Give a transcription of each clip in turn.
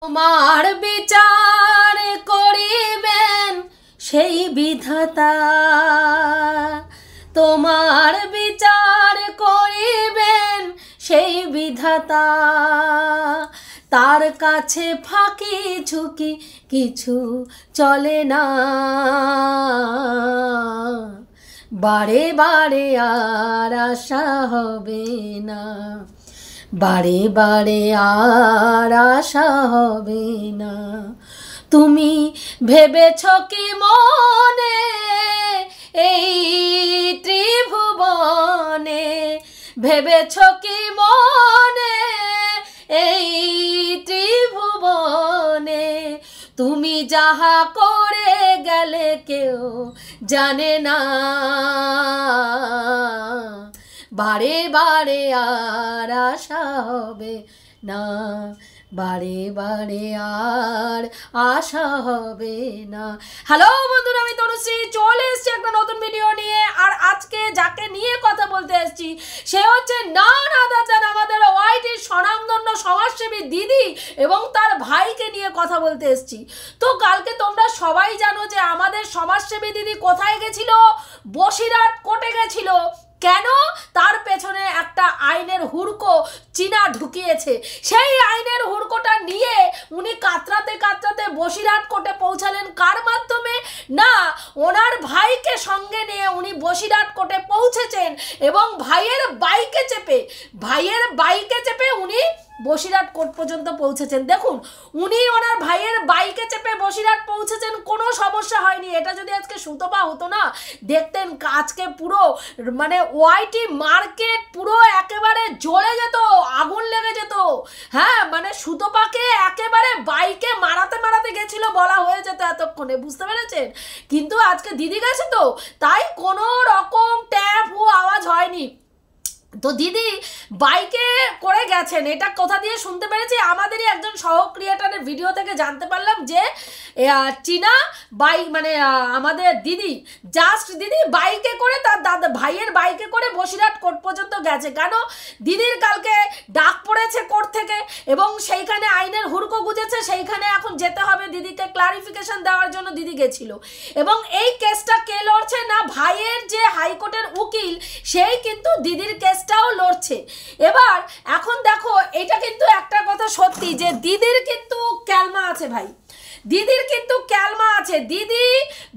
তোমার বিচার করিবেন সেই বিধাতা, তোমার বিচার করিবেন সেই বিধাতা। তার কাছে ফাঁকি ঝুঁকি কিছু চলে না, বারে বারে আর আশা হবে না, বারে বারে আর আশা হবে না। তুমি ভেবেছ কি মনে এই ত্রিভুবনে, ভেবেছ কি মনে এই ত্রিভুবনে, তুমি যাহা করে গেলে কেউ জানে না, বারে বারে আর আশা হবে না, বারে বারে আর আশা হবে না। হ্যালো বন্ধুরা, আমি তনুশ্রী চলে এসেছি একটা নতুন ভিডিও নিয়ে। আর আজকে যাকে নিয়ে কথা বলতে এসেছি সে হচ্ছে নান আদার দেন আমাদের ওয়াইটির স্বনামধন্য সমাজসেবী দিদি এবং তার ভাইকে নিয়ে কথা বলতে এসেছি। তো কালকে তোমরা সবাই জানো যে আমাদের সমাজসেবী দিদি কোথায় গেছিল, বসিরহাট কোর্টে গেছিল। কেন? তার পেছনে একটা আইনের হুড়কো চীনা ঢুকিয়েছে। সেই আইনের হুড়কোটা নিয়ে উনি কাতরাতে কাতরাতে বসিরহাট কোর্টে পৌঁছালেন। কার মাধ্যমে? না, ওনার ভাইকে সঙ্গে নিয়ে উনি বসিরহাট কোর্টে পৌঁছেছেন এবং ভাইয়ের বাইকে চেপে উনি বসিরহাট কোর্ট পর্যন্ত পৌঁছেছেন। দেখুন, উনি ওনার ভাইয়ের বাইকে চেপে বসিরহাট পৌঁছেছেন, কোনো সমস্যা হয়নি। এটা যদি আজকে সুতপা হতো না, দেখতেন আজকে পুরো মানে ওয়াইটি মার্কেট পুরো একেবারে জ্বলে যেত, আগুন লেগে যেত। হ্যাঁ, মানে সুতপাকে একেবারে বাইকে মারাতে মারাতে গেছিল বলা হয়ে যেত এতক্ষণে, বুঝতে পেরেছেন? কিন্তু আজকে দিদি গেছে তো, তাই কোনো রকম ট্যাপ আওয়াজ হয়নি। তো দিদি বাইকে করে গেছেন, এটা কোথা দিয়ে শুনতে পেরেছি? আমাদেরই একজন সহ ক্রিয়েটারের ভিডিও থেকে জানতে পারলাম যে চীনা বাইক মানে আমাদের দিদি বাইকে করে তার দাদা ভাইয়ের বাইকে করে বসিরহাট কোর্ট পর্যন্ত গেছে। কেন? দিদির কালকে ডাক পড়েছে কোর্ট থেকে এবং সেইখানে আইনের হুড়কো গুজেছে, সেইখানে এখন যেতে হবে দিদিকে ক্লারিফিকেশন দেওয়ার জন্য দিদি গেছিল। এবং এই কেসটা কে লড়ছে? না, ভাইয়ের যে হাইকোর্টের উকিল সেই কিন্তু দিদির কেসটাও লড়ছে। এবার এখন দেখো, এটা কিন্তু একটা কথা সত্যি যে দিদির কিন্তু ক্যালমা আছে ভাই, দিদির কিন্তু ক্যালমা আছে। দিদি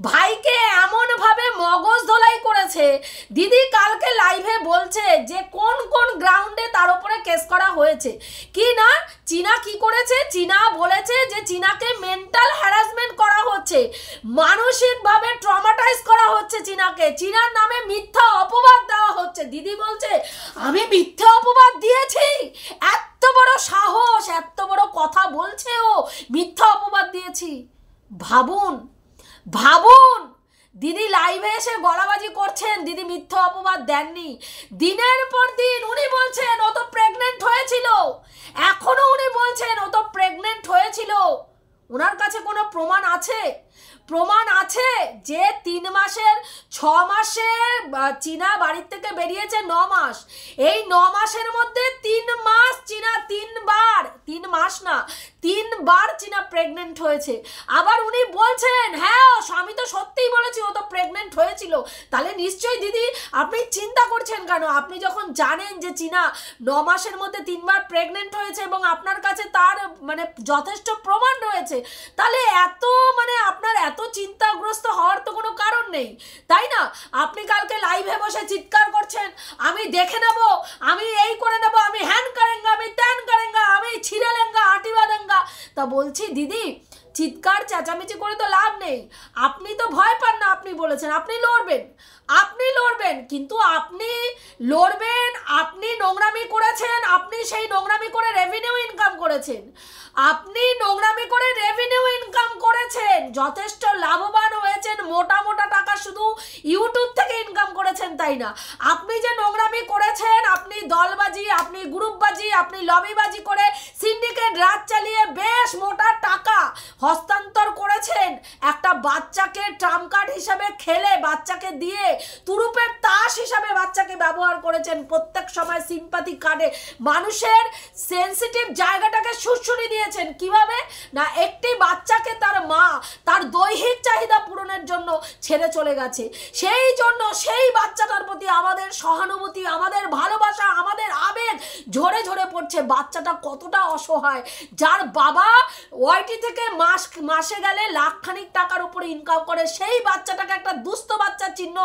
ভাইকে এমনভাবে মগজ ধোলাই করেছে। দিদি কালকে লাইভে বলছে যে কোন কোন গ্রাউন্ডে তার উপরে কেস করা হয়েছে। কি না, চীনা কি করেছে? চীনা বলেছে যে চীনাকে মেন্টাল হ্যারাসমেন্ট করা হচ্ছে, মানসিকভাবে ট্রমাটাইজ করা হচ্ছে চীনাকে, চীনার নামে মিথ্যা অপবাদ দেওয়া হচ্ছে। দিদি বলছে আমি মিথ্যা অপবাদ দিয়েছি? এত বড় সাহস, এত বড় কথা বলছে ও, মিথ্যা অপবাদ দিয়েছি। ভাবুন ভাবুন, দিদি লাইভে এসে গলাবাজি করছেন, দিদি মিথ্যা অপবাদ দেননি। দিনের পর দিন উনি বলছেন ও তো প্রেগনেন্ট হয়েছিল, এখনো উনি বলছেন ও তো প্রেগনেন্ট হয়েছিল। ওনার কাছে কোনো প্রমাণ আছে? প্রমাণ আছে যে 3 মাসের 6 মাসে চীনা বাড়ির থেকে বেরিয়েছে 9 মাস। এই 9 মাসের মধ্যে 3 মাস চীনা 3 মাস না 3 বার চীনা প্রেগনেন্ট হয়েছে। আবার উনি বলছেন হ্যাঁ আমি তো সত্যিই বলেছি ও তো প্রেগনেন্ট হয়েছিল। তাহলে নিশ্চয়ই দিদি আপনি চিন্তা করছেন কেন? আপনি যখন জানেন যে চীনা 9 মাসের মধ্যে 3 বার প্রেগনেন্ট হয়েছে এবং আপনার কাছে তার মানে যথেষ্ট প্রমাণ রয়েছে, তাহলে আপনার এত চিন্তাগ্রস্ত হওয়ার তো কোনো কারণ নেই, তাই না? আপনি কালকে লাইভে বসে চিৎকার করছেন আমি দেখে নেব, আমি এই করে নেব, আমি হ্যান করেঙ্গা, আমি ত্যান করেঙ্গা, আমি ছিঁড়ে লেঙ্গা আটি বাদেঙ্গা। তা বলছি দিদি, চিৎকার চেঁচামেচি করে তো লাভ নেই। আপনি তো ভয় পান না, আপনি বলেছেন আপনি লড়বেন, কিন্তু আপনি লড়বেন, আপনি নোংরামি করেছেন, আপনি সেই নোংরামি করে রেভিনিউ ইনকাম করেছেন, যথেষ্ট লাভবান হয়েছেন, মোটা মোটা টাকা শুধু ইউটিউব থেকে ইনকাম করেছেন, তাই না? আপনি যে নোংরামি করেছেন, আপনি দলবাজি, আপনি গ্রুপবাজি, আপনি লবিবাজি করে সিন্ডিকেট রাজ চালিয়ে বেশ মোটা টাকা হস্তান্তর করেছেন একটা বাচ্চাকে বাচ্চাকে ট্রাম্প কার্ড হিসাবে খেলে বাচ্চাকে দিয়ে তুরুপের তাস হিসাবে বাচ্চাকে ব্যবহার করেছেন। প্রত্যেক সময় সিম্পাথি কার্ডে মানুষের সেন্সিটিভ জায়গাটাকে সুরসুরি দিয়েছেন। কিভাবে না, একটি বাচ্চাকে তার মা তার দৈহিক চাহিদা পূরণের জন্য ছেড়ে চলে গেছে, সেই জন্য সেই বাচ্চাটার প্রতি আমাদের সহানুভূতি, আমাদের ভালোবাসা, আমাদের আবেগ ঝরে ঝরে পড়ছে। বাচ্চাটা কতটা অসহায়, যার বাবা ওয়াইটি থেকে মাসে গেলে লাখখানিক টাকার উপরে ইনকাম করে, সেই বাচ্চাটাকে একটা দুস্থ বাচ্চার চিহ্ন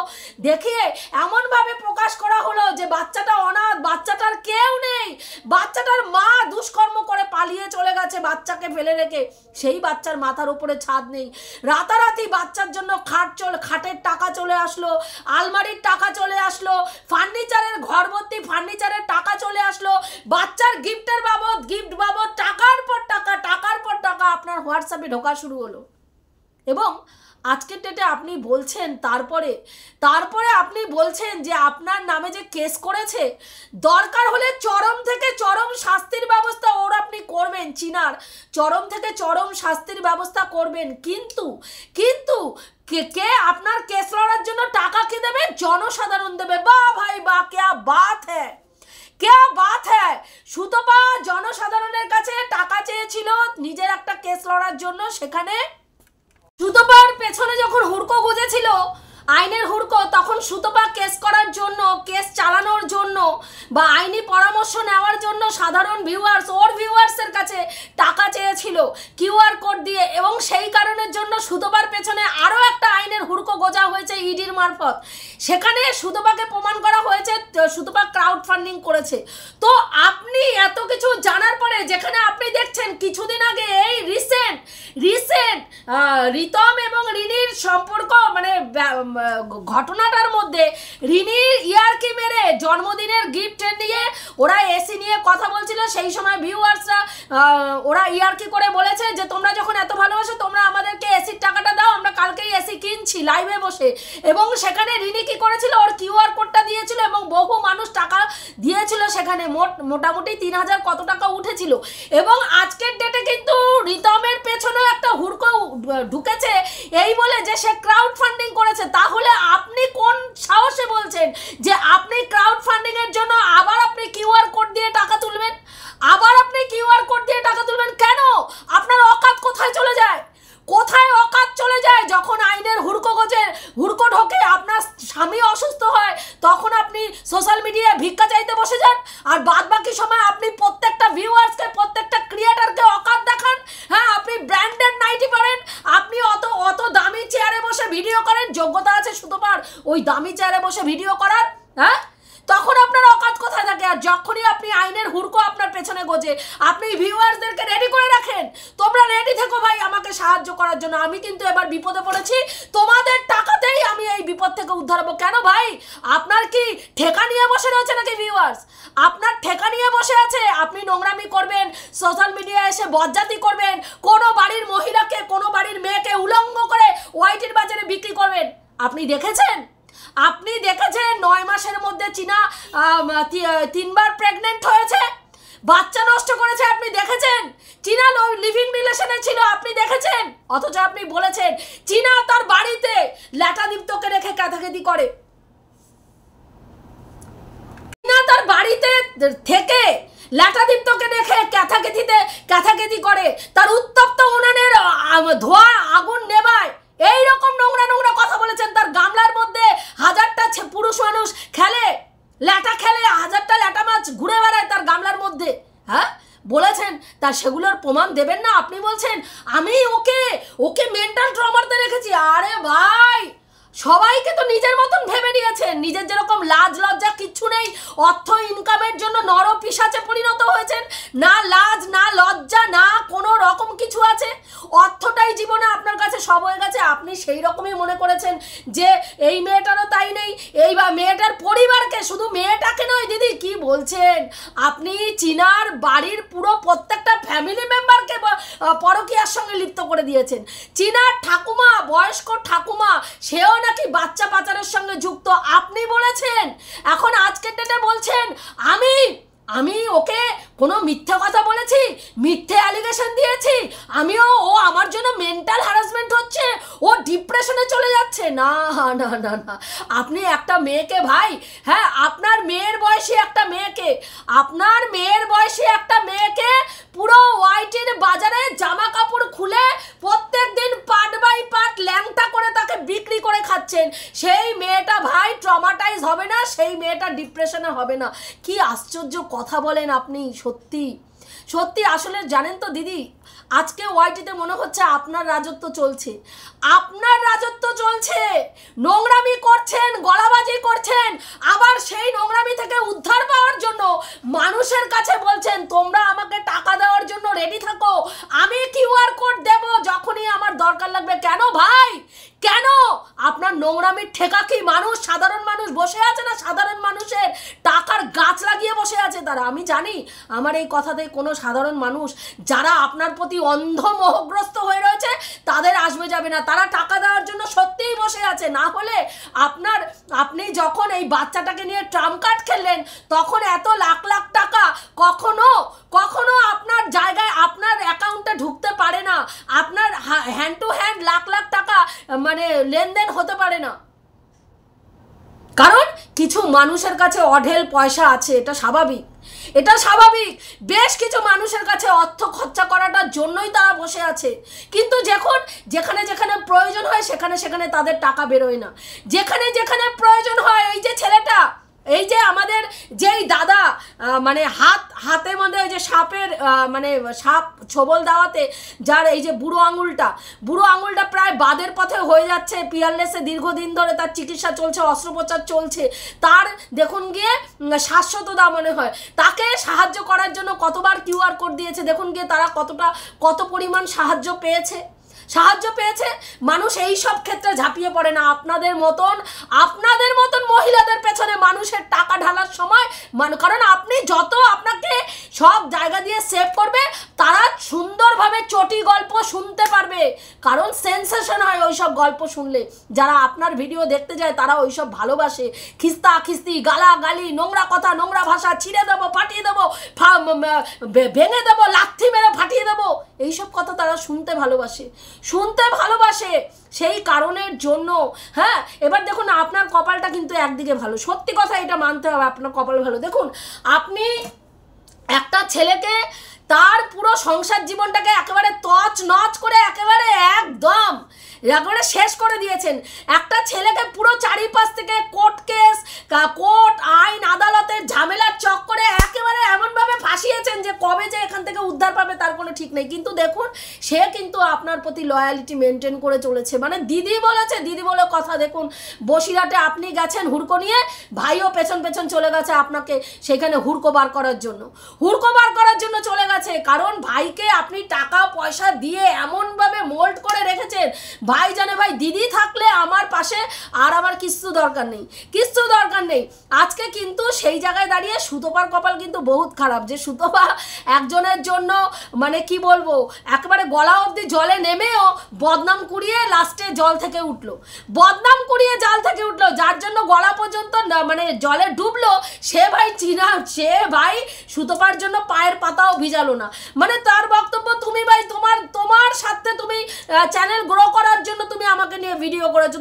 দেখিয়ে এমনভাবে প্রকাশ করা হলো যে বাচ্চাটা অনাথ, বাচ্চাটার কেউ নেই, বাচ্চাটার মা দুষ্কর্ম করে পালিয়ে চলে গেছে বাচ্চাকে ফেলে রেখে। সেই বাচ্চার মাথার উপরে ছাদ নেই, রাতারাতি বাচ্চার জন্য খাটের টাকা চলে আসলো, আলমারির টাকা চলে আসলো, ফার্নিচারের ঘর ভর্তি ফার্নিচারের টাকা চলে আসলো, বাচ্চার গিফট বাবদ টাকার পর টাকা আপনার হোয়াটসঅ্যাপে ঢোকা শুরু হলো। এবং আজকের ডেটে আপনি বলছেন, তারপরে আপনি বলছেন যে আপনার নামে যে কেস করেছে, দরকার হলে চরম থেকে চরম শাস্তির ব্যবস্থা আপনি করবেন, চিনার চরম থেকে চরম শাস্তির ব্যবস্থা করবেন। কিন্তু কে আপনার কেস লড়ার জন্য টাকা কে দেবে? জনসাধারণ দেবে। বাহ ভাই বাহ, क्या बात है। সুতপা জনসাধারণের কাছে টাকা চেয়েছিল নিজের একটা কেস লড়ার জন্য। সেখানে সুতপার পেছনে যখন হুড়কো গুজেছিল, আইনের হুড়কো, তখন সুতপা কেস করার জন্য, কেস চালানোর জন্য বা আইনি পরামর্শ নেওয়ার জন্য সাধারণ ভিউয়ার্সের কাছে টাকা চেয়েছিল কিউআর কোড দিয়ে। এবং সেই কারণের জন্য সুতপার পেছনে আরও একটা আইনের হুড়কো গোজা হয়েছে ইডির মারফত। সেখানে সুতপাকে প্রমাণ করা হয়েছে সুতপা ক্রাউড ফান্ডিং করেছে। তো আপনি এত কিছু জানার পরে, যেখানে আপনি দেখছেন কিছুদিন আগে এই রিসেন্ট রিতম এবং রিনির সম্পর্ক, মানে ঘটনাটার মধ্যে রিনির ইয়ারকি মেরে জন্মদিনের গিফট নিয়ে ওরা এসি নিয়ে কথা বলছিল। সেই সময় ভিউয়ার্সরা ওরা ইয়ারকি করে বলেছে যে তোমরা যখন এত ভালোবাসো তোমরা আমাদেরকে এসির টাকাটা দাও, আমরা কালকেই এসি কিনছি লাইভে বসে। এবং সেখানে রিনি কি করেছিল, ওর কিউআর কোডটা দিয়েছিল এবং বহু মানুষ টাকা দিয়েছিল। সেখানে মোটামুটি 3000 কত টাকা উঠেছিল। এবং আজকের ডেটে কিন্তু রিতমের পেছনেও একটা হুড়কো ঢুকেছে এই বলে যে সে ক্রাউড ফান্ডিং করেছে। তাহলে আপনি কোন সাহসে বলছেন যে আপনি ক্রাউড ফান্ডিং এর জন্য আবার আপনি কিউআর কোড দিয়ে টাকা তুলবেন? কেন? আপনার অকাত কোথায় চলে যায়? যখন আইনের হুড়কো ঢোকে, আপনার স্বামী অসুস্থ হয়, তখন আপনি সোশ্যাল মিডিয়ায় ভিক্ষা চাইতে বসে যান, আর বাদ বাকি সময় আপনি প্রত্যেকটা ভিউয়ার্সকে, প্রত্যেকটা ক্রিয়েটারকে অকাত দেখান। হ্যাঁ, আপনি ব্র্যান্ডেড নাইটি পরেন, আপনি অত দামি চেয়ারে বসে ভিডিও করেন। যোগ্যতা আছে সুতপার ওই দামি চেয়ারে বসে ভিডিও করার? হ্যাঁ, তখন আপনার অকাত কোথায় থাকে? আর যখনই আপনি আইনের হুড়কো আপনার পেছনে গোজে, আপনি ভিউয়ার্সদেরকে রেডি করে রাখেন, তোমরা রেডি থেকো ভাই আমাকে সাহায্য করার জন্য, আমি কিন্তু এবার বিপদে পড়েছি, তোমাদের টাকাতেই আমি এই বিপদ থেকে উদ্ধার হবো। কেন ভাই, আপনার কি ঠেকা নিয়ে বসে রয়েছে নাকি ভিউয়ার্স? আপনার ঠেকা নিয়ে বসে আছে, আপনি নোংরামি করবেন, সোশ্যাল মিডিয়ায় এসে বজ্জাতি করবেন, কোনো বাড়ির মহিলাকে, কোনো বাড়ির মেয়েকে উলঙ্গ করে ওয়াইটির বাজারে বিক্রি করবেন। আপনি দেখেছেন 9 মাসের মধ্যে চীনা 3 বার প্রেগনেন্ট হয়েছে, বাচ্চা নষ্ট করেছে, আপনি দেখেছেন? চীনা লিভিং রিলেশনে ছিল, আপনি দেখেছেন? অথচ আপনি বলেছেন চীনা তার বাড়িতে ল্যাটাদীপ্তকে রেখে ক্যাথাকেতি করে, চীনা তার বাড়িতে থেকে ল্যাটাদীপ্তকে রেখে ক্যাথাকেতি করে, তার উত্তপ্ত উনানের ধোয়া আগুন নেবায়। এইরকম নোংরা কথা বলেছেন। তার গামলার মধ্যে 1000টা পুরুষ মানুষ খেলে, 1000টা ল্যাটা মাছ ঘুরে বেড়ায় তার গামলার মধ্যে। হ্যাঁ, বলেছেন। তার সেগুলোর প্রমাণ দেবেন না? আপনি বলছেন আমি ওকে মেন্টাল ট্রমাতে রেখেছি। আরে ভাই, সবাইকে তো নিজের মতন ভেবে নিয়েছেন, নিজের যেরকম লাজ লজ্জা কিচ্ছু নেই, অর্থ ইনকামের জন্য নরপিশাচে পরিণত হয়েছেন। না লাজ, না লজ্জা, না কোনো রকম কিছু আছে, অর্থটাই জীবনে আপনার কাছে সব হয়ে গেছে। আপনি সেই রকমই মনে করেছেন যে এই মেয়েটারও তাই নেই, এই বা মেয়েটার পরিবারকে, শুধু মেয়েটাকে নয় দিদি, কি বলছেন আপনি? চীনার বাড়ির পুরো প্রত্যেকটা ফ্যামিলি মেম্বারকে পরকীয়ার সঙ্গে লিপ্ত করে দিয়েছেন। চীনার ঠাকুমা, বয়স্ক ঠাকুমা, সেও নাকি বাচ্চা পাচারের সঙ্গে যুক্ত, আপনি বলেছেন। এখন আজকের ডেটে বলছেন আমি ওকে কোনো মিথ্যা কথা বলেছি, মিথ্যে অ্যালিগেশন দিয়েছি, ও আমার জন্য মেন্টাল হ্যারাসমেন্ট হচ্ছে, ও ও ডিপ্রেশনে চলে যাচ্ছে? না না না না, আপনি একটা মেয়েকে ভাই, হ্যাঁ আপনার মেয়ের বয়সী একটা মেয়েকে, আপনার মেয়ের বয়সী একটা মেয়েকে পুরো ওয়াইটির বাজারে জামা কাপড় খুলে প্রত্যেক দিন পার্ট বাই পার্ট ল্যাংটা করে তাকে বিক্রি করে খাচ্ছেন। সেই মেয়েটা ভাই ট্রমাটাইজ হবে না? সেই মেয়েটা ডিপ্রেশনে হবে না? কি আশ্চর্য কথা বলেন আপনি, সত্যি সত্যি। আসলে জানেন তো দিদি, আজকে ওয়াইটিতে মনে হচ্ছে আপনার রাজত্ব চলছে, আপনার রাজত্ব চলছে, নোংরামি করছেন, গলাবাজি করছেন, আবার সেই নোংরামি থেকে উদ্ধার পাওয়ার জন্য মানুষের কাছে বলছেন তোমরা আমাকে টাকা দেওয়ার জন্য রেডি থাকো, আমি কিউআর কোড দেব যখনই আমার দরকার লাগবে। কেন ভাই, কেন? আপনার নোংরামির ঠেকা কি মানুষ, সাধারণ মানুষ বসে আছে না? সাধারণ মানুষের টাকার গাছ লাগিয়ে বসে আছে তারা। আমি জানি আমার এই কথাতে কোনো সাধারণ মানুষ যারা আপনার প্রতি অন্ধ মোহগ্রস্ত হয়ে রয়েছে তাদের আসবে যাবে না, তারা টাকা দেওয়ার জন্য সত্যিই বসে আছে। না হলে আপনি যখন এই বাচ্চাটাকে নিয়ে ট্রাম্প কার্ড খেললেন তখন এত লাখ লাখ টাকা কখনো কখনো আপনার জায়গায় আপনার অ্যাকাউন্টে ঢুকতে পারে না, আপনার hand to hand lakh lakh টাকা মানে লেনদেন হতে পারে না, কারণ কিছু মানুষের কাছে অঢেল পয়সা আছে। এটা স্বাভাবিক, এটা স্বাভাবিক। বেশ কিছু মানুষের কাছে অর্থ খরচা করাটার জন্যই তারা বসে আছে, কিন্তু যেখানে যেখানে প্রয়োজন হয় সেখানে সেখানে তাদের টাকা বেরোয় না। যেখানে যেখানে প্রয়োজন হয়, এই যে ছেলেটা, এই যে আমাদের যেই দাদা মানে হাতে মধ্যে ওই যে সাপের মানে সাপ ছোবল দেওয়াতে যার এই যে বুড়ো আঙুলটা প্রায় বাদের পথে হয়ে যাচ্ছে, পিয়ারলেসে দীর্ঘদিন ধরে তার চিকিৎসা চলছে, অস্ত্রোপচার চলছে, তার দেখুন গিয়ে শাশ্বততা মনে হয়। তাকে সাহায্য করার জন্য কতবার কিউআর কোড দিয়েছে, দেখুন গিয়ে তারা কত পরিমাণ সাহায্য পেয়েছে। মানুষ এই সব ক্ষেত্রে ঝাঁপিয়ে পড়ে না। আপনাদের মতন মহিলাদের পেছনে মানুষের টাকা ঢালার সময় কারণ আপনি যত আপনাকে সব জায়গা দিয়ে সেভ করবে তারা সুন্দরভাবে চটি গল্প শুনতে পারবে, কারণ সেন্সেশন হয় ওই সব গল্প শুনলে। যারা আপনার ভিডিও দেখতে যায় তারা ওই সব ভালোবাসে, খিস্তা খিস্তি, গালাগালি, নোংরা কথা, নোংরা ভাষা, ছিঁড়ে দেবো, ফাটিয়ে দেবো, ভেঙে দেবো, লাথি মেরে ফাটিয়ে দেবো, এইসব কথা তারা শুনতে ভালোবাসে। সেই কারণের জন্য হ্যাঁ, এবার দেখুন আপনার কপালটা কিন্তু একদিকে ভালো, সত্যি কথা এটা মানতে হবে, আপনার কপাল ভালো। দেখুন আপনি একটা ছেলেকে তার পুরো সংসার জীবনটাকে একেবারে তছ নচ করে একেবারে শেষ করে দিয়েছেন। একটা ছেলেকে পুরো চারিপাশ থেকে কোর্ট আইন আদালতের ঝামেলার চক্করে একেবারে এমনভাবে ফাঁসিয়েছেন যে কবে যে এখান থেকে উদ্ধার পাবে তার কোনো ঠিক নেই। কিন্তু দেখুন সে কিন্তু আপনার প্রতি লয়ালিটি মেনটেন করে চলেছে। মানে দিদি বলে কথা। দেখুন বসিরহাটে আপনি গেছেন হুড়কো নিয়ে, ভাইও পেছন পেছন চলে গেছে আপনাকে সেখানে হুড়কো বার করার জন্য চলে গেছে, কারণ ভাইকে আপনি টাকা পয়সা দিয়ে এমনভাবে মোল্ড করে রেখেছেন। ভাই জানে ভাই দিদি থাকলে আমার পাশে আর আমার কিচ্ছু দরকার নেই। আজকে কিন্তু সেই জায়গায় দাঁড়িয়ে সুতপার কপাল কিন্তু বহুত খারাপ, যে সুতপা একজনের জন্য মানে কি বলবো একেবারে গলা অবধি জলে নেমেও বদনাম কুড়িয়ে লাস্টে জাল থেকে উঠলো, যার জন্য গলা পর্যন্ত মানে জলে ডুবলো, সে ভাই সুতপার জন্য পায়ের পাতাও ভিজালো না। মানে তার বক্তব্য তুমি ভাই তোমার সাথে তুমি চ্যানেল গ্রো করার জন্য তুমি আমাকে নিয়ে ভিডিও করেছো,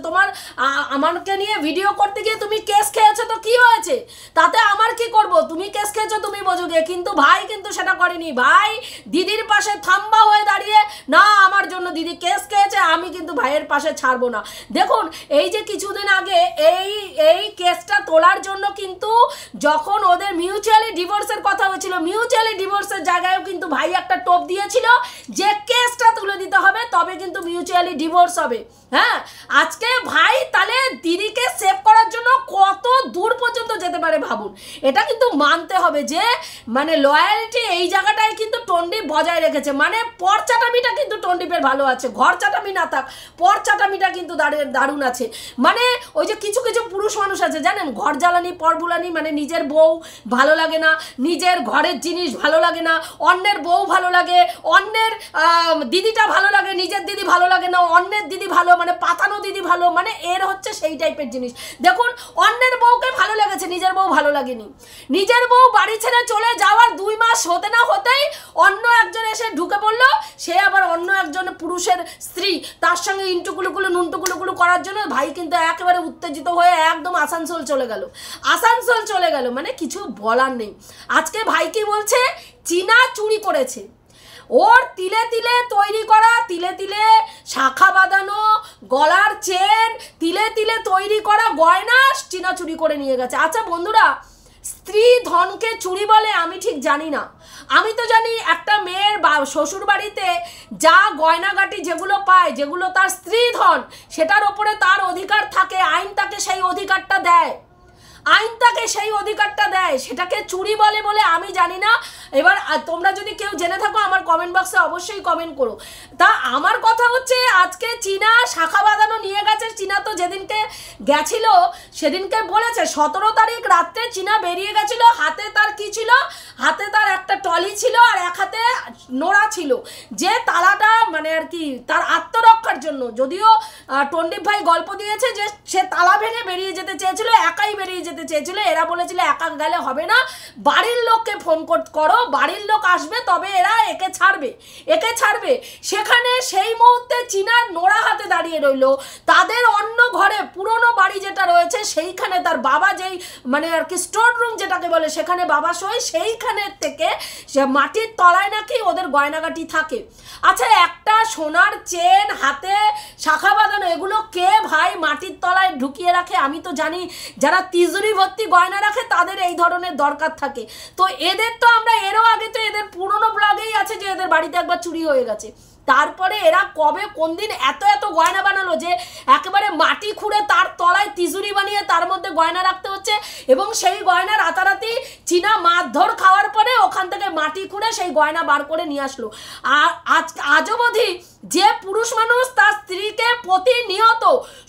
আমাকে নিয়ে ভিডিও করতে গিয়ে তুমি কেস খেয়েছো, তো কি হয়েছে তাতে আমার কি করব, তুমি কেস খেয়েছো তুমি বোঝো গিয়ে। কিন্তু ভাই কিন্তু সেটা করেনি, ভাই দিদির পাশে থাম্বা হয়ে দাঁড়িয়ে না আমার জন্য দিদি কেস খেয়েছে, আমি কিন্তু ভাইয়ের পাশে ছাড়বো না। দেখুন এই যে কিছুদিন আগে এই কেসটা তোলার জন্য কিন্তু যখন ওদের মিউচুয়ালি ডিভোর্সের কথা হয়েছিল, মিউচুয়ালি ডিভোর্সের জায়গায়ও কিন্তু ভাই একটা টোপ দিয়েছিল যে কেসটা তুলে দিতে হবে তবে কিন্তু মিউচুয়ালি ডিভোর্স হবে। হ্যাঁ, আজকে ভাই তাহলে দিদিকে সেভ করার জন্য কত দূর পর্যন্ত যেতে পারে ভাবুন। এটা কিন্তু মানতে হবে যে মানে লয়ালিটি এই জায়গাটায় কিন্তু টন্ডিপ বজায় রেখেছে। মানে পরচাটামিটা কিন্তু টন্ডিপের ভালো আছে, ঘর চাটামি না থাক পরচাটামিটা কিন্তু দারুণ আছে। মানে ওই যে কিছু পুরুষ মানুষ আছে জানেন, ঘর জ্বালানি পর বুলানি, মানে নিজের বউ ভালো লাগে না, নিজের ঘরের জিনিস ভালো লাগে না, অন্যের বউ ভালো লাগে, অন্যের দিদিটা ভালো লাগে, নিজের দিদি ভালো লাগে না, অন্যের দিদি ভালো মানে পাতানো দিদি ভালো, মানে এর হচ্ছে সেই টাইপের জিনিস। দেখুন অন্যের বউকে ভালো লেগেছে, নিজের বউ ভালো লাগেনি। নিজের বউ বাড়ি ছেড়ে চলে যাওয়ার 2 মাস হতে না হতেই অন্য একজন এসে ঢুকে পড়লো, সে আবার অন্য একজন পুরুষের স্ত্রী, তার সঙ্গে ইন্টুকুলুকুলু নুনটুকুলুকুলু করার জন্য ভাই কিন্তু একেবারে উত্তেজিত হয়ে একদম আসানসোল চলে গেল। আসানসোল চলে গেল, মানে কিছু বলার নেই। আজকে ভাই কি বলছে, চীনা চুরি করেছে, ওর তিলে তিলে তৈরি করা, তিলে তিলে শাখা বাঁধানো গলার চেন, তিলে তিলে তৈরি করা গয়না চীনা চুরি করে নিয়ে গেছে। আচ্ছা বন্ধুরা, স্ত্রী ধনকে চুরি বলে আমি ঠিক জানি না। আমি তো জানি একটা মেয়ের শ্বশুর বাড়িতে যা গয়নাগাটি যেগুলো পায়, যেগুলো তার স্ত্রী ধন, সেটার ওপরে তার অধিকার থাকে, আইন তাকে সেই অধিকারটা দেয়, আইন তাকে সেই অধিকারটা দেয়, সেটাকে চুরি বলে বলে আমি জানি না। এবার তোমরা যদি কেউ জেনে থাকো আমার কমেন্ট বক্সে অবশ্যই কমেন্ট করো। তা আমার কথা হচ্ছে, আজকে চীনা শাখা বাঁধানো নিয়ে গেছে। চীনা তো যেদিনকে গেছিল সেদিনকে বলেছে 17 তারিখ রাত্রে চীনা বেরিয়ে গেছিল, হাতে তার কি ছিল, হাতে তার একটা টলি ছিল আর এক হাতে নোড়া ছিল, যে তালাটা মানে আর কি তার আত্মরক্ষার জন্য। যদিও টন্ডিপ ভাই গল্প দিয়েছে যে সে তালা ভেঙে বেরিয়ে যেতে চেয়েছিল, একাই বেরিয়ে যেতে চেয়েছিল। এরা বলেছিল একা গেলে হবে না, বাড়ির লোককে ফোন করো, বাড়ির লোক আসবে তবে এরা একে ছাড়বে, একে ছাড়বে। সেখানে সেই মুহূর্তে চীনার নোড়া হাতে দাঁড়িয়ে রইল। তাদের অন্য ঘরে পুরনো বাড়ি যেটা রয়েছে সেইখানে তার বাবা, যেই মানে আর কি স্টোর রুম যেটাকে বলে, সেখানে বাবা শোয়, সেইখানের থেকে সে মাটির তলায় নাকি ওদের গয়নাগাটি থাকে। আচ্ছা একটা সোনার চেন, হাতে শাখা বাঁধানো, এগুলো কে ভাই মাটির তলায় ঢুকিয়ে রাখে? আমি তো জানি যারা তিজুরি ভর্তি গয়না রাখে তাদের এই ধরনের দরকার থাকে। তো এদের তো আমরা এরও আগে তো এদের পুরনো ব্লগেই আছে যে এদের বাড়িতে একবার চুরি হয়ে গেছে। তারপরে এরা কবে কোন দিন এত এত গয়না বানালো যে একেবারে মাটি খুঁড়ে তার তলায় তিজুরি বানিয়ে তার মধ্যে গয়না রাখতে হচ্ছে, এবং সেই গয়না রাতারাতি চীনা মারধর খাওয়ার পরে ওখান থেকে মাটি খুঁড়ে সেই গয়না বার করে নিয়ে আসলো। আর আজও অবধি যে পুরুষ মানুষ তার স্ত্রীকে প্রতিনিয়ত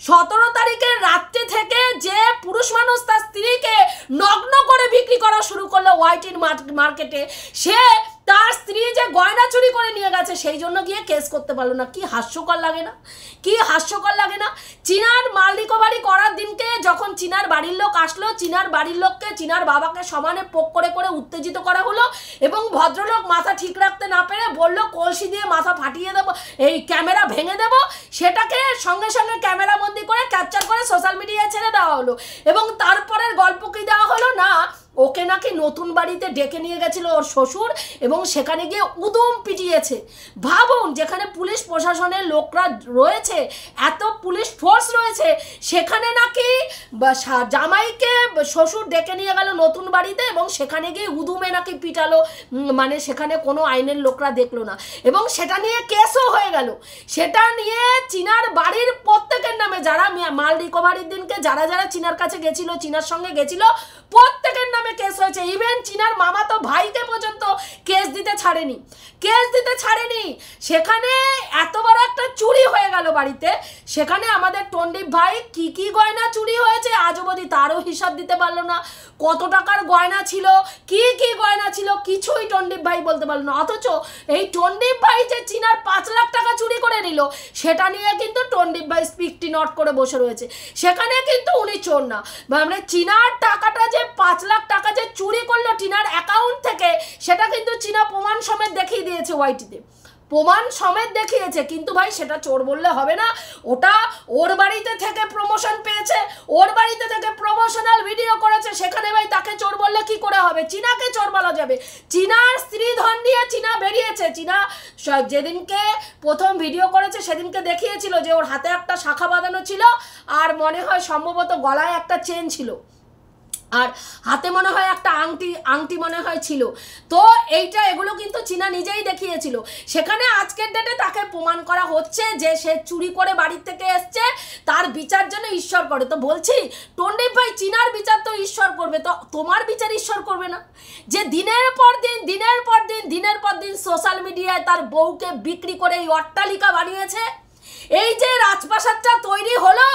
17 তারিখের রাত্রি থেকে যে পুরুষ মানুষ তার স্ত্রীকে নগ্ন করে বিক্রি করা শুরু করলো ওয়াইটিন মার্কেটে, সে তার স্ত্রী যে গয়না চুরি করে নিয়ে গেছে সেই জন্য গিয়ে কেস করতে পারলো না। কি হাস্যকর লাগে না, কি হাস্যকর লাগে না? চীনার মাল রিকভারি করার দিনকে যখন চীনার বাড়ির লোক আসলো, চীনার বাড়ির লোককে চীনার বাবাকে সমানে পোক করে করে উত্তেজিত করা হলো, এবং ভদ্রলোক মাথা ঠিক রাখতে না পেরে বললো কলসি দিয়ে মাথা ফাটিয়ে দেবো, এই ক্যামেরা ভেঙে দেবো। সেটাকে সঙ্গে সঙ্গে ক্যামেরা বন্দি করে ক্যাপচার করে সোশ্যাল মিডিয়ায় ছেড়ে দেওয়া হলো, এবং তারপরের গল্প কি দেওয়া হলো না, ওকে নাকি নতুন বাড়িতে ডেকে নিয়ে গেছিল ওর শ্বশুর, এবং সেখানে গিয়ে উদুম পিটিয়েছে। ভাবুন, যেখানে পুলিশ প্রশাসনের লোকরা রয়েছে, এত পুলিশ ফোর্স রয়েছে, সেখানে নাকি জামাইকে শ্বশুর ডেকে নিয়ে গেল নতুন বাড়িতে, এবং সেখানে গিয়ে উদুমে নাকি পিটালো, মানে সেখানে কোনো আইনের লোকরা দেখলো না, এবং সেটা নিয়ে কেসও হয়ে গেল। সেটা নিয়ে চীনার বাড়ির প্রত্যেকের নামে, যারা মাল রিকভারির দিনকে যারা যারা চীনার কাছে গেছিল, চীনার সঙ্গে গেছিল, প্রত্যেকের নামে কেস হয়েছে। ইভেন চীনার মামা তো ভাইকে পর্যন্ত কেস দিতে ছাড়েনি, কেস দিতে ছাড়েনি। সেখানে এত বড় একটা চুরি হয়ে গেল বাড়িতে, সেখানে আমাদের টন্ডিপ ভাই কি কি গয়না চুরি হয়েছে আজ অবধি তারও হিসাব দিতে পারলো না। কত টাকার গয়না ছিল, কি কি গয়না ছিল, কিছুই টন্ডিপ ভাই বলতে পারলো না। অথচ এই টন্ডিপ ভাই যে চীনার 5 লাখ টাকা চুরি করে নিল, সেটা নিয়ে কিন্তু টন্ডিপ ভাই স্পিকটি নট করে বসে রয়েছে। সেখানে কিন্তু উনি চোর না, মানে চীনার টাকাটা যে 5 লাখ টাকা যে চুরি করলো চীনার অ্যাকাউন্ট থেকে, সেটা কিন্তু চীনা প্রমাণ সমেত দেখিয়ে দিয়েছে ওয়াইটিতে, প্রমাণ সমেত দেখিয়েছে। কিন্তু ভাই সেটা চোর বললে হবে না, ওটা ওর বাড়িতে থেকে প্রমোশন পেয়েছে, ওর বাড়িতে থেকে প্রমোশনাল ভিডিও করেছে, সেখানে ভাই তাকে চোর বললে কি করে হবে? চীনাকে চোর বলা যাবে? চীনার স্ত্রী ধন নিয়ে চীনা বেরিয়েছে। চীনা যেদিনকে প্রথম ভিডিও করেছে সেদিনকে দেখিয়েছিল যে ওর হাতে একটা শাখা বাঁধানো ছিল, আর মনে হয় সম্ভবত গলায় একটা চেন ছিল, আর হাতে মনে হয় একটা আংটি মনে হয় ছিল। তো এইটা এগুলো কিন্তু চীনা নিজেই দেখিয়েছিল। সেখানে আজকের ডেটে তাকে প্রমাণ করা হচ্ছে যে সে চুরি করে বাড়ির থেকে এসছে, তার বিচার যেন ঈশ্বর করে। তো বলছি টন্ডিপ ভাই, চীনার বিচার তো ঈশ্বর করবে, তো তোমার বিচার ঈশ্বর করবে না? যে দিনের পর দিন সোশ্যাল মিডিয়ায় তার বউকে বিক্রি করে এই অট্টালিকা বানিয়েছে, এই যে রাজপ্রাসাদটা তৈরি হলো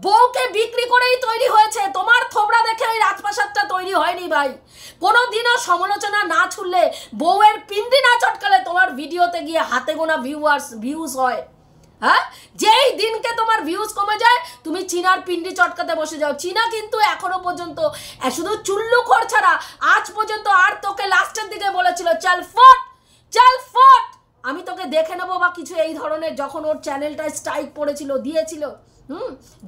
বউকে বিক্রি করেই তৈরি হয়েছে। তোমার থোবড়া দেখে এই রাজপ্রাসাদটা তৈরি হয়নি ভাই। কোনোদিনও সমালোচনা না ছুড়লে, বউয়ের পিন্ডি না চটকালে তোমার ভিডিওতে গিয়ে হাতে গোনা ভিউজ হয়। হ্যাঁ, যেই দিনকে তোমার ভিউজ কমে যায় তুমি চীনার পিন্ডি চটকাতে বসে যাও। চীনা কিন্তু এখনো পর্যন্ত শুধু চুল্লুখোর ছাড়া আজ পর্যন্ত আর তোকে লাস্টের দিকে বলেছিল চল ফট চল ফট, আমি তোকে দেখে নেবো বা কিছু এই ধরনের, যখন ওর চ্যানেলটা স্ট্রাইক পড়েছিল দিয়েছিল,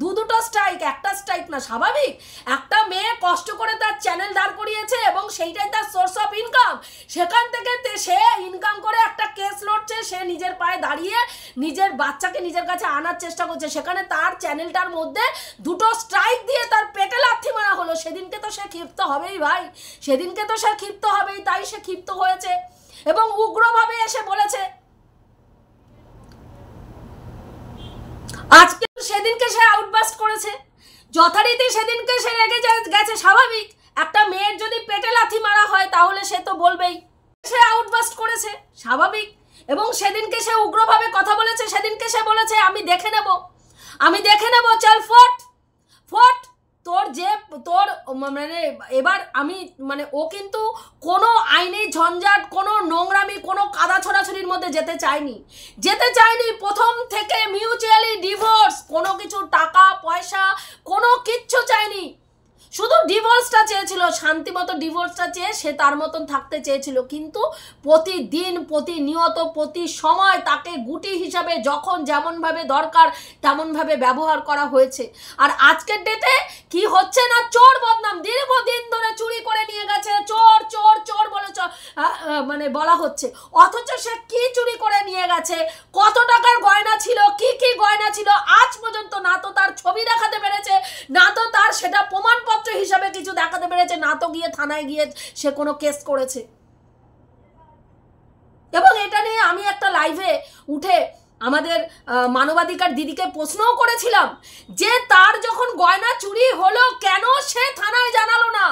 দুটো স্ট্রাইক, একটা স্ট্রাইক না। স্বাভাবিক, একটা মেয়ে কষ্ট করে তার চ্যানেল দাঁড় করিয়েছে এবং সেইটাই তার সোর্স অফ ইনকাম, সেখান থেকে সে ইনকাম করে একটা কেস লড়ছে, সে নিজের পায়ে দাঁড়িয়ে নিজের বাচ্চাকে নিজের কাছে আনার চেষ্টা করছে, সেখানে তার চ্যানেলটার মধ্যে দুটো স্ট্রাইক দিয়ে তার পেটে লাথি মারা হলো। সেদিনকে তো সে ক্ষিপ্ত হবেই ভাই, সেদিনকে তো সে ক্ষিপ্ত হবেই, তাই সে ক্ষিপ্ত হয়েছে এবং উগ্রভাবে এসে বলেছে। আজকে সেদিনকে সে আউটবাস্ট করেছে যথারীতি, সেদিনকে সে রেগে গেছে। স্বাভাবিক, একটা মেয়ের যদি পেটে লাথি মারা হয় তাহলে সে তো বলবেই, সে আউটবাস্ট করেছে, স্বাভাবিক। এবং সেদিনকে সে উগ্রভাবে কথা বলেছে, সেদিনকে সে বলেছে আমি দেখে নেব, আমি দেখে নেব, চল ফট ফট। তোর মানে এবার আমি মানে ও কিন্তু কোনো আইনি ঝঞ্ঝাট, কোনো নোংরামি, কোনো কাদা ছড়াছড়ির মধ্যে যেতে চায়নি। প্রথম থেকে মিউচুয়ালি ডিভোর্স, কোনো কিছু টাকা পয়সা কোনো কিচ্ছু চায়নি, শুধু ডিভোর্সটা চেয়েছিল, শান্তিমতো ডিভোর্সটা চেয়ে সে তার মতন থাকতে চেয়েছিল। কিন্তু প্রতিদিন প্রতিনিয়ত প্রতি সময় তাকে গুটি হিসাবে যখন যেমনভাবে দরকার তেমনভাবে ব্যবহার করা হয়েছে। আর আজকের ডেটে কি হচ্ছে না, চোর বদনাম, দীর্ঘদিন ধরে চুরি করে নিয়ে গেছে, চোর চোর চোর বলে মানে বলা হচ্ছে, অথচ সে কি চুরি করে নিয়ে গেছে, কত টাকার গয়না ছিল, কি কি গয়না ছিল, আজ পর্যন্ত না তো তার ছবি দেখাতে পেরেছে, না তো তার সেটা প্রমাণপত্র হিসাবে কিছু দেখাতে পেরেছে, না তো গিয়ে থানায় গিয়ে সে কোনো কেস করেছে। এবং এটা নিয়ে আমি একটা লাইভে উঠে আমাদের মানবাধিকার দিদিকে প্রশ্নও করেছিলাম যে তার যখন গয়না চুরি হলো কেন সে থানায় জানালো না।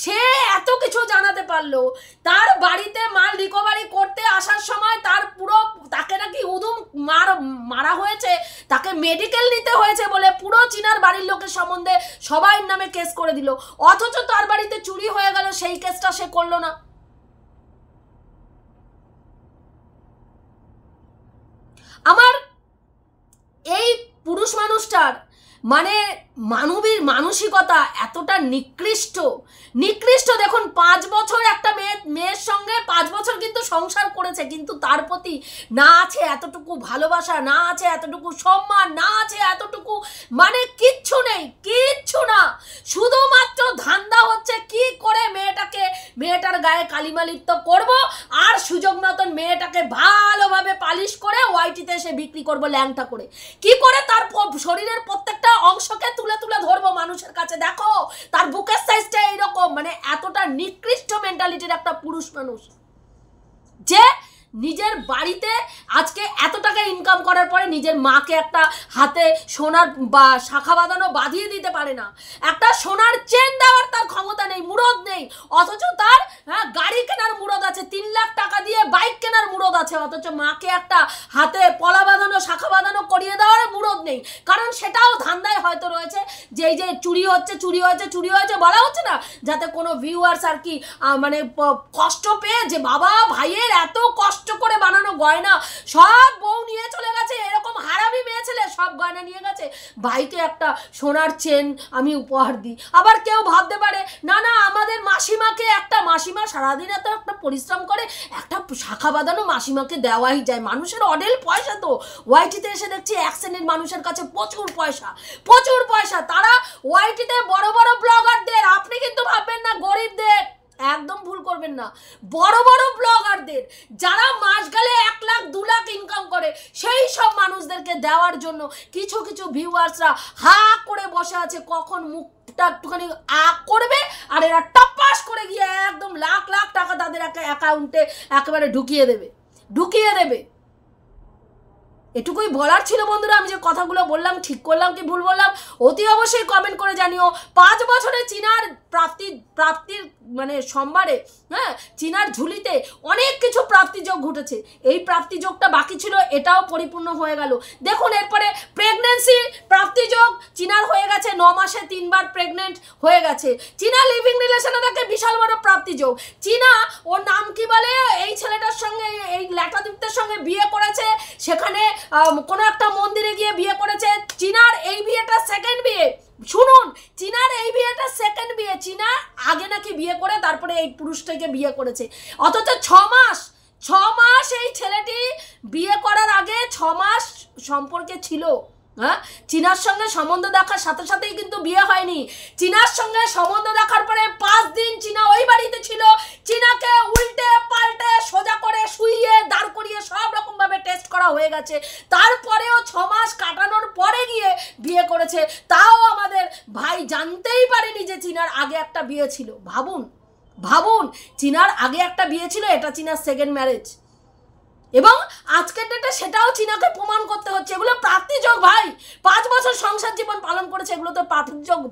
সে এত কিছু জানাতে পারলো, তার বাড়িতে মাল রিকভারি করতে আসার সময় তার পুরো, তাকে নাকি উদুম মারা হয়েছে, তাকে মেডিকেল নিতে হয়েছে বলে পুরো চীনার বাড়ির লোকের সম্বন্ধে সবাই নামে কেস করে দিল, অথচ তার বাড়িতে চুরি হয়ে গেল, সেই কেসটা সে করলো না। আমার এই পুরুষ মানুষটার মানে মানবীর মানসিকতা এতটা নিকৃষ্ট। দেখুন 5 বছর একটা মেয়ের সঙ্গে 5 বছর কিন্তু সংসার করেছে, কিন্তু তার প্রতি না আছে এতটুকু ভালোবাসা, না আছে এতটুকু সম্মান, না আছে এতটুকু মানে কিচ্ছু নেই, কিচ্ছু না। শুধুমাত্র ধান্দা হচ্ছে কি করে মেয়েটার গায়ে কালিমা লিপ্ত করবো আর সুযোগ মতন মেয়েটাকে ভালোভাবে পালিশ করে ওয়াইটিতে এসে বিক্রি করবো ল্যাংটা করে, কি করে তার শরীরের প্রত্যেকটা অংশকে তুলে তুলে ধরবো মানুষের কাছে, দেখো তার বুকের সাইজটা এইরকম। মানে এতটা নিকৃষ্ট মেন্টালিটির একটা পুরুষ মানুষ যে নিজের বাড়িতে আজকে এত টাকা ইনকাম করার পরে নিজের মাকে একটা হাতে সোনার বা শাখা বাঁধানো বাঁধিয়ে দিতে পারে না, একটা সোনার চেন দেওয়ার তার ক্ষমতা নেই, মুরদ নেই, অথচ তার গাড়ি কেনার মুরদ আছে, 3 লাখ টাকা দিয়ে বাইক কেনার মুরদ আছে, অথচ মাকে একটা হাতে পলা বাঁধানো শাখা বাঁধানো করিয়ে দেওয়ার মুরদ নেই। কারণ সেটাও ধান্দায় হয়তো রয়েছে যে এই যে চুরি হয়েছে বলা হচ্ছে না, যাতে কোনো ভিউয়ার্স আর কি মানে কষ্ট পেয়ে যে বাবা ভাইয়ের এত কষ্ট করে বানানো গয়না সব বউ নিয়ে চলে গেছে, এরকম হারামি মেয়ে ছেলে সব গয়না নিয়ে গেছে, ভাইকে একটা সোনার চেন আমি উপহার দিই। আবার কেউ ভাবতে পারে না না আমাদের মাসিমাকে, একটা মাসিমা সারাদিন এত একটা পরিশ্রম করে, একটা শাখা বাঁধানো মাসিমাকে দেওয়াই যায়, মানুষের অডেল পয়সা। তো ওয়াইটিতে এসে দেখছি এক শ্রেণীর মানুষের কাছে প্রচুর পয়সা, তারা ওয়াইটিতে বড় বড় ব্লগারদের, আপনি কিন্তু ভাববেন না গরিবদের, একদম ভুল করবেন না, বড় বড় ব্লগারদের যারা মাস গেলে 1 লাখ 2 লাখ ইনকাম করে, সেই সব মানুষদেরকে দেওয়ার জন্য কিছু কিছু ভিউয়ার্সরা হা করে বসে আছে, কখন মুখটা একটুখানি করবে আর এরা টপাস করে গিয়ে একদম লাখ লাখ টাকা তাদের অ্যাকাউন্টে একেবারে ঢুকিয়ে দেবে। এটুকুই বলার ছিল বন্ধুরা। আমি যে কথাগুলো বললাম ঠিক করলাম কি ভুল বললাম অতি অবশ্যই কমেন্ট করে জানিও। 5 বছরে চীনার প্রাপ্তির মানে সোমবারে হ্যাঁ চীনার ঝুলিতে অনেক কিছু প্রাপ্তিযোগ ঘটেছে। এই প্রাপ্তিযোগটা বাকি ছিল, এটাও পরিপূর্ণ হয়ে গেল। দেখুন এরপরে প্রেগনেন্সি প্রাপ্তিযোগ চীনার হয়ে গেছে, 9 মাসে 3 বার প্রেগনেন্ট হয়ে গেছে। চীনা লিভিং রিলেশনে থাকে বিশাল বড় প্রাপ্তিযোগ। চীনা ওর নাম কি বলে, এই ছেলেটার সঙ্গে, এই ল্যাটাদীপ্তের সঙ্গে বিয়ে করেছে, সেখানে কোনো একটা মন্দিরে গিয়ে বিয়ে করেছে। চীনার এই বিয়েটা সেকেন্ড বিয়ে। শুনুন, চীনার এই বিয়েটা সেকেন্ড বিয়ে। চীনা আগে নাকি বিয়ে করে তারপরে এই পুরুষটাকে বিয়ে করেছে, অথচ 6 মাস এই ছেলেটি বিয়ে করার আগে 6 মাস সম্পর্কে ছিল। হ্যাঁ, চীনার সঙ্গে সম্বন্ধ দেখার সাথে সাথেই কিন্তু বিয়ে হয়নি। চীনার সঙ্গে সম্বন্ধ দেখার পরে 5 দিন চীনা ওই বাড়িতে ছিল। চীনাকে উল্টে পাল্টে সোজা করে শুইয়ে দাঁড় করিয়ে সব রকম ভাবে টেস্ট করা হয়ে গেছে, তারপরেও 6 মাস কাটানোর পরে গিয়ে বিয়ে করেছে। তাও আমাদের ভাই জানতেই পারেনি যে চীনার আগে একটা বিয়ে ছিল। ভাবুন চীনার আগে একটা বিয়ে ছিল, এটা চীনার সেকেন্ড ম্যারেজ, এবং আজকের ডেটে সেটাও চীনাকে প্রমাণ করতে হচ্ছে। এগুলো প্রাপ্তিযোগ ভাই। 5 বছর সংসার জীবন পালন করেছে, এগুলো তো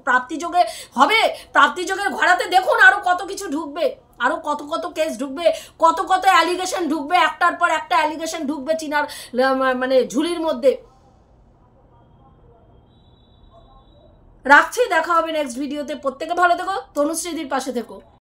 প্রাপ্তিযোগে হবে। প্রাপ্তিযোগের ঘোড়াতে দেখুন আরো কত কিছু ঢুকবে, আরো কত কেস ঢুকবে, কত অ্যালিগেশন ঢুকবে, একটার পর একটা অ্যালিগেশন ঢুকবে চীনার মানে ঝুলির মধ্যে। রাখছি, দেখা হবে নেক্সট ভিডিওতে। প্রত্যেকে ভালো থেকো, তনুশ্রীদির পাশে থেকো।